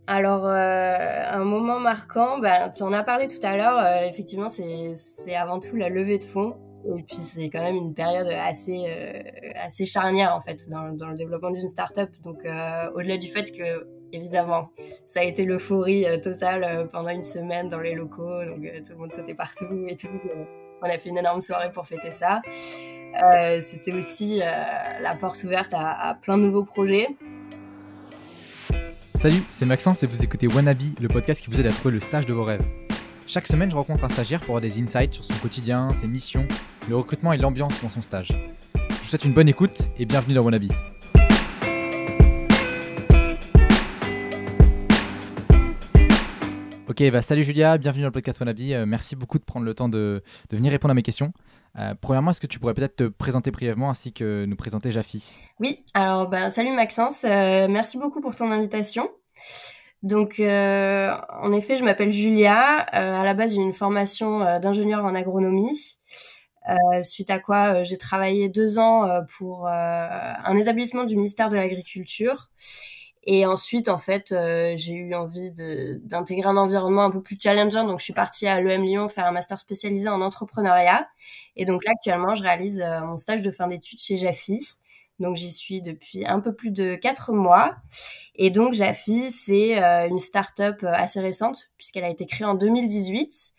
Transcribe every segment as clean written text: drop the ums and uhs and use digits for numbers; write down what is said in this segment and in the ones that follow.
Alors, un moment marquant, tu en as parlé tout à l'heure, effectivement, c'est avant tout la levée de fonds et puis c'est quand même une période assez charnière, en fait, dans le développement d'une start-up. Donc, au-delà du fait que, évidemment, ça a été l'euphorie totale pendant une semaine dans les locaux, donc tout le monde sautait partout et tout. On a fait une énorme soirée pour fêter ça. C'était aussi la porte ouverte à plein de nouveaux projets. Salut, c'est Maxence et vous écoutez Wannabe, le podcast qui vous aide à trouver le stage de vos rêves. Chaque semaine, je rencontre un stagiaire pour avoir des insights sur son quotidien, ses missions, le recrutement et l'ambiance dans son stage. Je vous souhaite une bonne écoute et bienvenue dans Wannabe. Ok, salut Julia, bienvenue dans le podcast Wannabe. Merci beaucoup de prendre le temps de venir répondre à mes questions. Premièrement, est-ce que tu pourrais peut-être te présenter brièvement ainsi que nous présenter Jafi ? Oui, alors salut Maxence, merci beaucoup pour ton invitation. Donc en effet, je m'appelle Julia, à la base j'ai une formation d'ingénieur en agronomie, suite à quoi j'ai travaillé 2 ans pour un établissement du ministère de l'Agriculture. Et ensuite, en fait, j'ai eu envie d'intégrer un environnement un peu plus challengeant. Donc, je suis partie à l'EM Lyon faire un master spécialisé en entrepreneuriat. Et donc là, actuellement, je réalise mon stage de fin d'études chez Jafi. Donc, j'y suis depuis un peu plus de 4 mois. Et donc, Jafi, c'est une start-up assez récente puisqu'elle a été créée en 2018.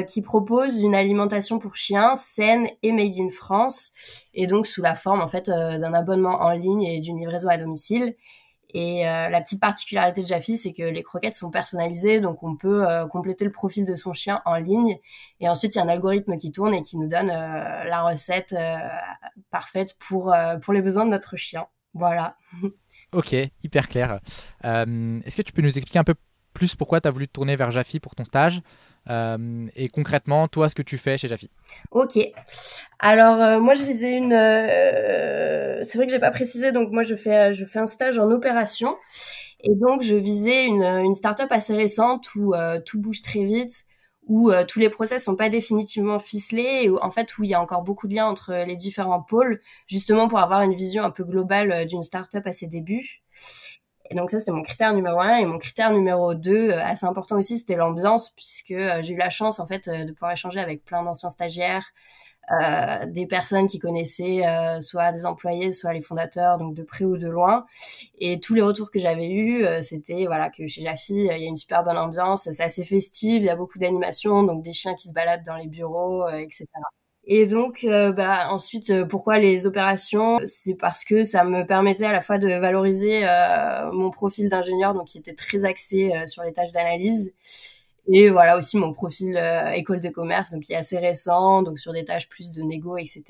Qui propose une alimentation pour chiens saine et made in France, et donc sous la forme en fait d'un abonnement en ligne et d'une livraison à domicile. Et la petite particularité de Jafi, c'est que les croquettes sont personnalisées, donc on peut compléter le profil de son chien en ligne, et ensuite il y a un algorithme qui tourne et qui nous donne la recette parfaite pour les besoins de notre chien. Voilà. Ok, hyper clair. Est-ce que tu peux nous expliquer un peu plus pourquoi tu as voulu te tourner vers Jafi pour ton stage et concrètement, toi, ce que tu fais chez Jafi ? Ok. Alors moi je visais une. C'est vrai que j'ai pas précisé, donc moi je fais un stage en opération, et donc je visais une start-up assez récente où tout bouge très vite, où tous les process sont pas définitivement ficelés, et où, en fait où il y a encore beaucoup de liens entre les différents pôles, justement pour avoir une vision un peu globale d'une start-up à ses débuts. Et donc ça, c'était mon critère numéro 1. Et mon critère numéro 2, assez important aussi, c'était l'ambiance, puisque j'ai eu la chance, en fait, de pouvoir échanger avec plein d'anciens stagiaires, des personnes qui connaissaient soit des employés, soit les fondateurs, donc de près ou de loin. Et tous les retours que j'avais eus, c'était voilà, que chez Jafi, il y a une super bonne ambiance, c'est assez festif, il y a beaucoup d'animations, donc des chiens qui se baladent dans les bureaux, etc. Et donc, ensuite, pourquoi les opérations? C'est parce que ça me permettait à la fois de valoriser mon profil d'ingénieur, donc qui était très axé sur les tâches d'analyse, et voilà aussi mon profil école de commerce, donc qui est assez récent, donc sur des tâches plus de négo, etc.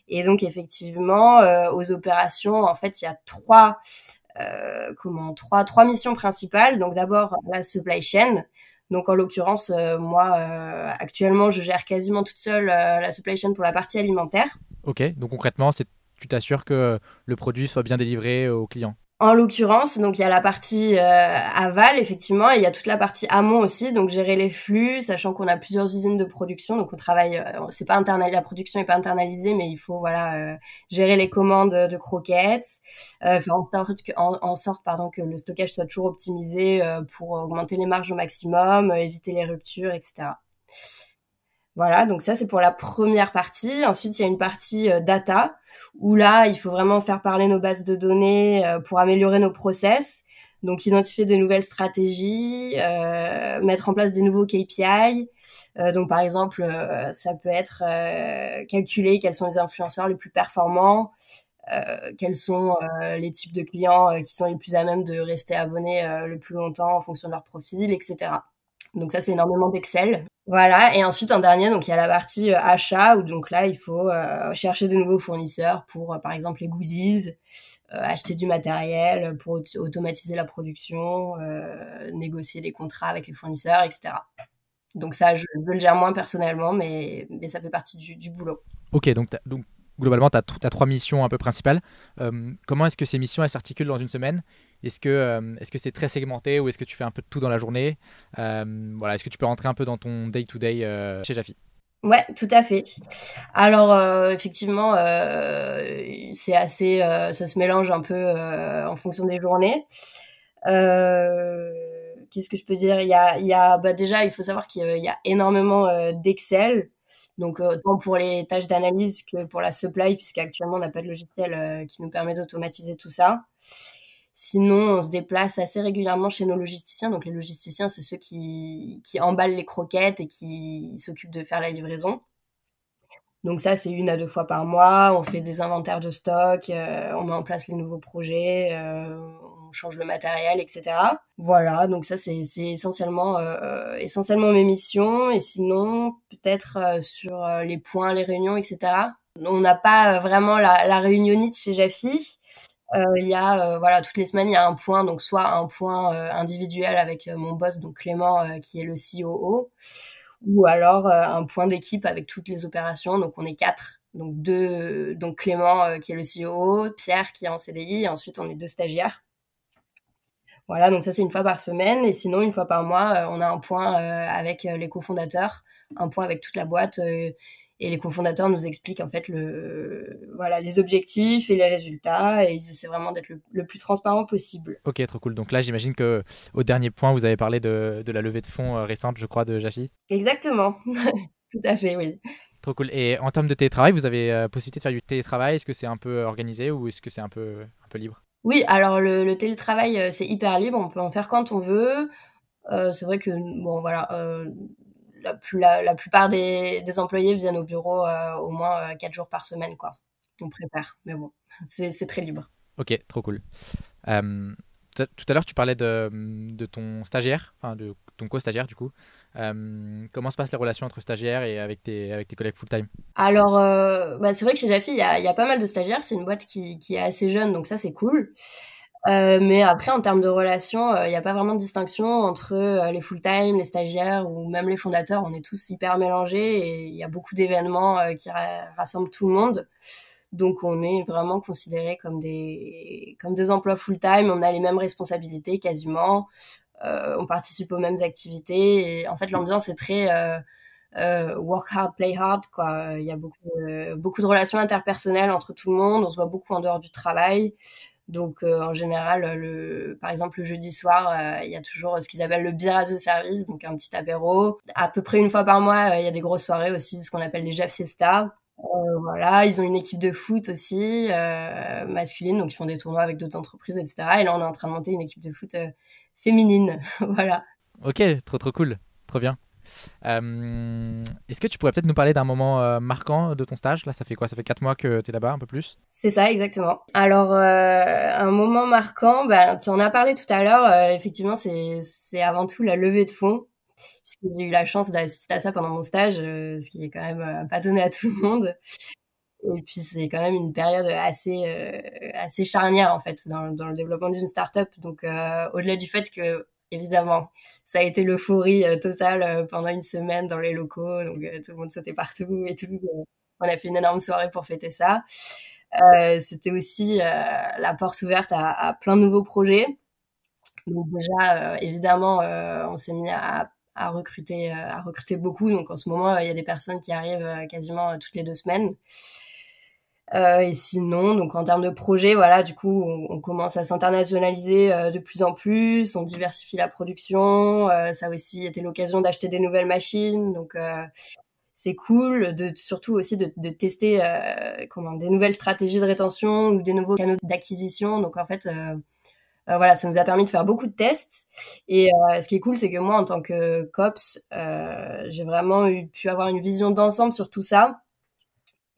Et donc effectivement, aux opérations, en fait, il y a trois missions principales. Donc d'abord la supply chain. Donc en l'occurrence, moi actuellement, je gère quasiment toute seule la supply chain pour la partie alimentaire. Ok, donc concrètement, tu t'assures que le produit soit bien délivré aux clients. En l'occurrence, donc il y a la partie aval effectivement, et il y a toute la partie amont aussi, donc gérer les flux, sachant qu'on a plusieurs usines de production, donc on travaille, c'est pas internalisé, la production est pas internalisée, mais il faut gérer les commandes de croquettes, faire en sorte que le stockage soit toujours optimisé pour augmenter les marges au maximum, éviter les ruptures, etc. Voilà, donc ça c'est pour la première partie. Ensuite, il y a une partie data, où là, il faut vraiment faire parler nos bases de données pour améliorer nos process. Donc identifier des nouvelles stratégies, mettre en place des nouveaux KPI. Donc par exemple, ça peut être calculer quels sont les influenceurs les plus performants, quels sont les types de clients qui sont les plus à même de rester abonnés le plus longtemps en fonction de leur profil, etc. Donc ça, c'est énormément d'Excel. Voilà. Et ensuite, un dernier, donc il y a la partie achat, où donc là, il faut chercher de nouveaux fournisseurs pour, par exemple, les goodies, acheter du matériel pour automatiser la production, négocier les contrats avec les fournisseurs, etc. Donc ça, je le gère moins personnellement, mais ça fait partie du boulot. Ok, donc globalement, tu as 3 missions un peu principales. Comment est-ce que ces missions elles s'articulent dans une semaine ? Est-ce que c'est très segmenté ou est-ce que tu fais un peu de tout dans la journée ? Est-ce que tu peux rentrer un peu dans ton day-to-day chez Jafi ? Ouais, tout à fait. Alors effectivement, c'est assez, ça se mélange un peu en fonction des journées. Qu'est-ce que je peux dire? Bah déjà, il faut savoir qu'il y a énormément d'Excel. Donc, tant pour les tâches d'analyse que pour la supply, puisqu'actuellement, on n'a pas de logiciel qui nous permet d'automatiser tout ça. Sinon, on se déplace assez régulièrement chez nos logisticiens. Donc, les logisticiens, c'est ceux qui emballent les croquettes et qui s'occupent de faire la livraison. Donc ça, c'est 1 à 2 fois par mois. On fait des inventaires de stock, on met en place les nouveaux projets, on change le matériel, etc. Voilà, donc ça, c'est essentiellement mes missions. Et sinon, peut-être sur les points, les réunions, etc. On n'a pas vraiment la réunionnite chez Jafi. Il y a voilà, toutes les semaines il y a un point, donc soit un point individuel avec mon boss, donc Clément, qui est le COO, ou alors un point d'équipe avec toutes les opérations. Donc on est 4, donc Clément qui est le COO, Pierre qui est en CDI, et ensuite on est 2 stagiaires. Voilà, donc ça c'est 1 fois par semaine. Et sinon 1 fois par mois on a un point avec les cofondateurs, un point avec toute la boîte, et les cofondateurs nous expliquent en fait voilà, les objectifs et les résultats, et ils essaient vraiment d'être le plus transparent possible. Ok, trop cool. Donc là, j'imagine que au dernier point, vous avez parlé de la levée de fonds récente, je crois, de Jafi. Exactement. Tout à fait, oui. Trop cool. Et en termes de télétravail, vous avez possibilité de faire du télétravail? Est-ce que c'est un peu organisé ou est-ce que c'est un peu libre? Oui, alors le télétravail, c'est hyper libre, on peut en faire quand on veut. C'est vrai que bon voilà, la plupart des employés viennent au bureau au moins 4 jours par semaine, quoi. On préfère, mais bon, c'est très libre. Ok, trop cool. Euh, Tout à l'heure, tu parlais de ton stagiaire, enfin de ton co-stagiaire du coup. Comment se passent les relations entre stagiaires et avec tes collègues full-time? Alors, bah, c'est vrai que chez Jafi, il y a pas mal de stagiaires. C'est une boîte qui est assez jeune, donc ça, c'est cool. Mais après, en termes de relations, il n'y a pas vraiment de distinction entre les full-time, les stagiaires ou même les fondateurs. On est tous hyper mélangés et il y a beaucoup d'événements qui rassemblent tout le monde. Donc, on est vraiment considérés comme des emplois full-time. On a les mêmes responsabilités quasiment. On participe aux mêmes activités. Et en fait, l'ambiance est très work hard, play hard, quoi. Il y a beaucoup de relations interpersonnelles entre tout le monde. On se voit beaucoup en dehors du travail. Donc, en général, par exemple, le jeudi soir, il y a toujours ce qu'ils appellent le beer as a service, donc un petit apéro. À peu près 1 fois par mois, il y a des grosses soirées aussi, ce qu'on appelle les Jeff Fiesta. Voilà, ils ont une équipe de foot aussi, masculine, donc ils font des tournois avec d'autres entreprises, etc. Et là, on est en train de monter une équipe de foot féminine. Voilà. Ok, trop trop cool, trop bien. Est-ce que tu pourrais peut-être nous parler d'un moment marquant de ton stage? Là, ça fait quoi? Ça fait 4 mois que tu es là-bas, un peu plus? C'est ça, exactement. Alors, un moment marquant, bah, tu en as parlé tout à l'heure, effectivement, c'est avant tout la levée de fonds, puisque j'ai eu la chance d'assister à ça pendant mon stage, ce qui est quand même pas donné à tout le monde. Et puis, c'est quand même une période assez charnière, en fait, dans le développement d'une startup. Donc, au-delà du fait que, évidemment, ça a été l'euphorie totale pendant 1 semaine dans les locaux, donc tout le monde sautait partout et tout. On a fait une énorme soirée pour fêter ça. C'était aussi la porte ouverte à plein de nouveaux projets. Donc déjà, évidemment, on s'est mis à recruter beaucoup. Donc en ce moment, il y a des personnes qui arrivent quasiment toutes les 2 semaines. Et sinon, donc en termes de projet, voilà, du coup, on commence à s'internationaliser de plus en plus, on diversifie la production. Ça a aussi été l'occasion d'acheter des nouvelles machines. Donc c'est cool, surtout aussi de tester des nouvelles stratégies de rétention ou des nouveaux canaux d'acquisition. Donc en fait, voilà, ça nous a permis de faire beaucoup de tests. Et ce qui est cool, c'est que moi, en tant que cops, j'ai vraiment pu avoir une vision d'ensemble sur tout ça.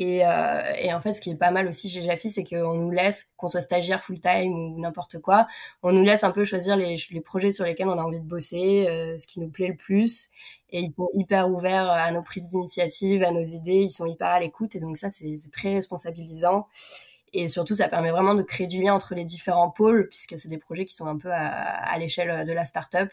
Et en fait, ce qui est pas mal aussi chez Jafi, c'est qu'on nous laisse, qu'on soit stagiaire full-time ou n'importe quoi, on nous laisse un peu choisir les projets sur lesquels on a envie de bosser, ce qui nous plaît le plus. Et ils sont hyper ouverts à nos prises d'initiative, à nos idées, ils sont hyper à l'écoute. Et donc ça, c'est très responsabilisant. Et surtout, ça permet vraiment de créer du lien entre les différents pôles, puisque c'est des projets qui sont un peu à l'échelle de la start-up.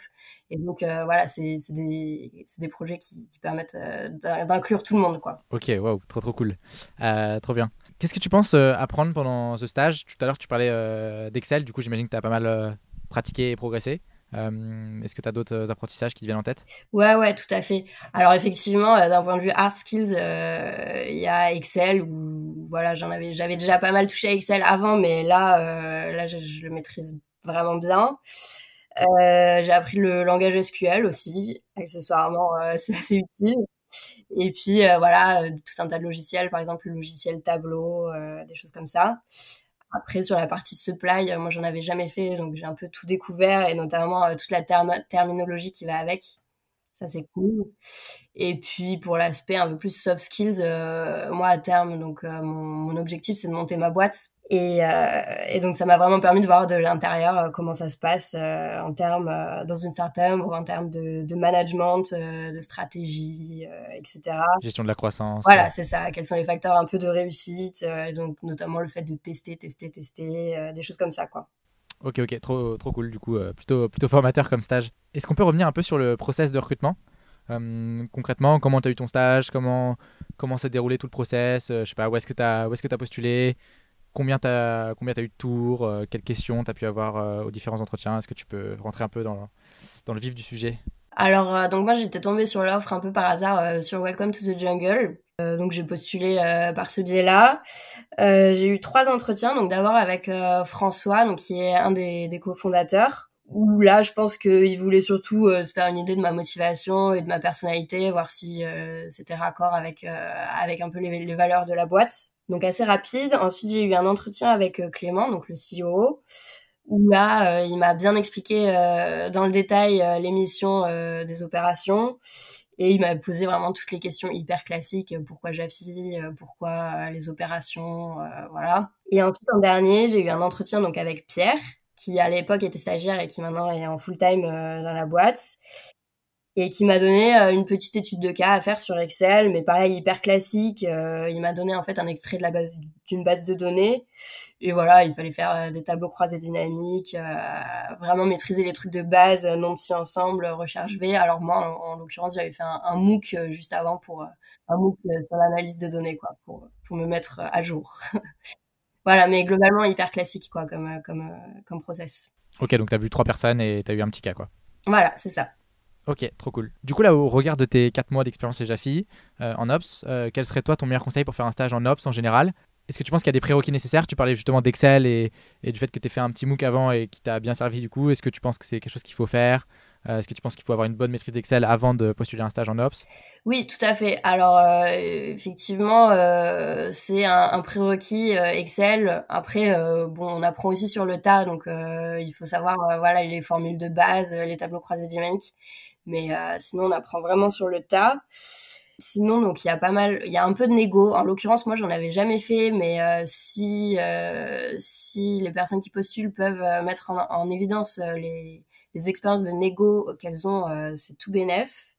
Et donc, voilà, c'est des projets qui permettent d'inclure tout le monde, quoi. Ok, waouh, trop trop cool. Trop bien. Qu'est-ce que tu penses apprendre pendant ce stage? Tout à l'heure, tu parlais d'Excel, du coup, j'imagine que tu as pas mal pratiqué et progressé. Est-ce que tu as d'autres apprentissages qui te viennent en tête? Ouais, ouais, tout à fait. Alors effectivement, d'un point de vue hard skills, il y a Excel où voilà, j'avais déjà pas mal touché à Excel avant, mais là, je le maîtrise vraiment bien. J'ai appris le langage SQL aussi, accessoirement, c'est assez utile. Et puis voilà, tout un tas de logiciels, par exemple le logiciel Tableau, des choses comme ça. Après, sur la partie supply, moi j'en avais jamais fait, donc j'ai un peu tout découvert, et notamment toute la terminologie qui va avec. Ça, c'est cool. Et puis pour l'aspect un peu plus soft skills, moi à terme, donc mon objectif c'est de monter ma boîte, et donc ça m'a vraiment permis de voir de l'intérieur comment ça se passe en termes dans une startup, ou en termes de management, de stratégie, etc. Gestion de la croissance. Voilà, c'est ça. Quels sont les facteurs un peu de réussite, et donc notamment le fait de tester, des choses comme ça, quoi. Ok, trop cool, du coup, plutôt formateur comme stage. Est-ce qu'on peut revenir un peu sur le process de recrutement? Concrètement, comment tu as eu ton stage? Comment s'est déroulé tout le process? Je sais pas, où est-ce que tu as postulé? Combien tu as eu de tours? Quelles questions tu as pu avoir aux différents entretiens? Est-ce que tu peux rentrer un peu dans le vif du sujet? Alors, donc moi j'étais tombée sur l'offre un peu par hasard sur Welcome to the Jungle. Donc j'ai postulé par ce biais-là. J'ai eu 3 entretiens, donc d'abord avec François, donc qui est un des cofondateurs, où là je pense qu'il voulait surtout se faire une idée de ma motivation et de ma personnalité, voir si c'était raccord avec un peu les valeurs de la boîte. Donc assez rapide. Ensuite j'ai eu un entretien avec Clément, donc le CEO, où là il m'a bien expliqué dans le détail les missions des opérations. Et il m'a posé vraiment toutes les questions hyper classiques. Pourquoi Jafi, pourquoi les opérations, voilà. Et ensuite, en dernier, j'ai eu un entretien donc avec Pierre, qui à l'époque était stagiaire et qui maintenant est en full-time dans la boîte, et qui m'a donné une petite étude de cas à faire sur Excel, mais pareil, hyper classique. Il m'a donné en fait un extrait d'une base de données. Et voilà, il fallait faire des tableaux croisés dynamiques, vraiment maîtriser les trucs de base, nom de si ensemble, recherche V. Alors moi, en l'occurrence, j'avais fait un MOOC juste avant pour un MOOC sur l'analyse de données, quoi, pour me mettre à jour. Voilà, mais globalement hyper classique, quoi, comme process. Ok, donc tu as vu 3 personnes et tu as eu un petit cas, quoi. Voilà, c'est ça. Ok, trop cool. Du coup, là, au regard de tes 4 mois d'expérience chez Jafi en Ops, quel serait toi ton meilleur conseil pour faire un stage en Ops en général? Est-ce que tu penses qu'il y a des prérequis nécessaires? Tu parlais justement d'Excel et du fait que tu aies fait un petit MOOC avant et qui t'a bien servi du coup. Est-ce que tu penses que c'est quelque chose qu'il faut faire? Est-ce que tu penses qu'il faut avoir une bonne maîtrise d'Excel avant de postuler un stage en Ops? Oui, tout à fait. Alors, effectivement, c'est un prérequis Excel. Après, bon, on apprend aussi sur le tas, donc il faut savoir, voilà, les formules de base, les tableaux croisés dynamiques. Mais sinon, on apprend vraiment sur le tas. Sinon, donc il y a un peu de négo. En l'occurrence, moi, j'en avais jamais fait, mais si les personnes qui postulent peuvent mettre en évidence les expériences de négo qu'elles ont, c'est tout bénef.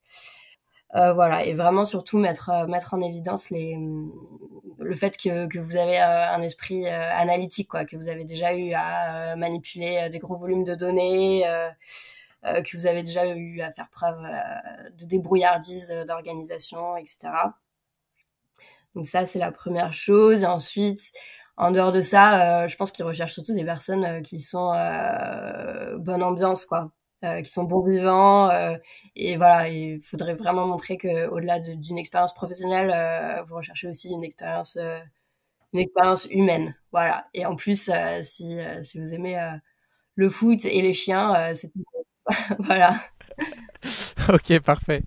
Voilà, et vraiment surtout mettre en évidence le fait que vous avez un esprit analytique, quoi, que vous avez déjà eu à manipuler des gros volumes de données, que vous avez déjà eu à faire preuve de débrouillardise, d'organisation, etc. Donc ça, c'est la première chose. Et ensuite, en dehors de ça, je pense qu'ils recherchent surtout des personnes qui sont bonne ambiance, quoi. Qui sont bons vivants, et voilà, il faudrait vraiment montrer que au-delà d'une expérience professionnelle, vous recherchez aussi une expérience humaine, voilà. Et en plus, si vous aimez le foot et les chiens, c'est tout. Voilà. Ok, parfait.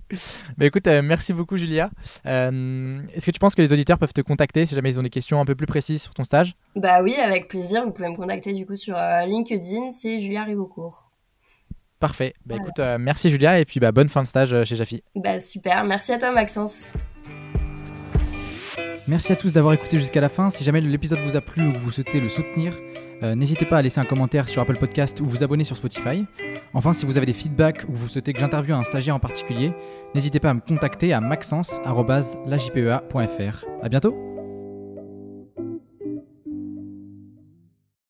Bah écoute, merci beaucoup Julia. Est-ce que tu penses que les auditeurs peuvent te contacter si jamais ils ont des questions un peu plus précises sur ton stage? Bah oui, avec plaisir. Vous pouvez me contacter du coup sur LinkedIn, c'est Julia Rivocourt. Parfait. Bah Voilà. écoute, merci Julia et puis bah bonne fin de stage chez Jafi. Bah super, merci à toi Maxence. Merci à tous d'avoir écouté jusqu'à la fin. Si jamais l'épisode vous a plu ou que vous souhaitez le soutenir, n'hésitez pas à laisser un commentaire sur Apple Podcast ou vous abonner sur Spotify. Enfin, si vous avez des feedbacks ou vous souhaitez que j'interviewe un stagiaire en particulier, n'hésitez pas à me contacter à maxence@lajpea.fr. À bientôt.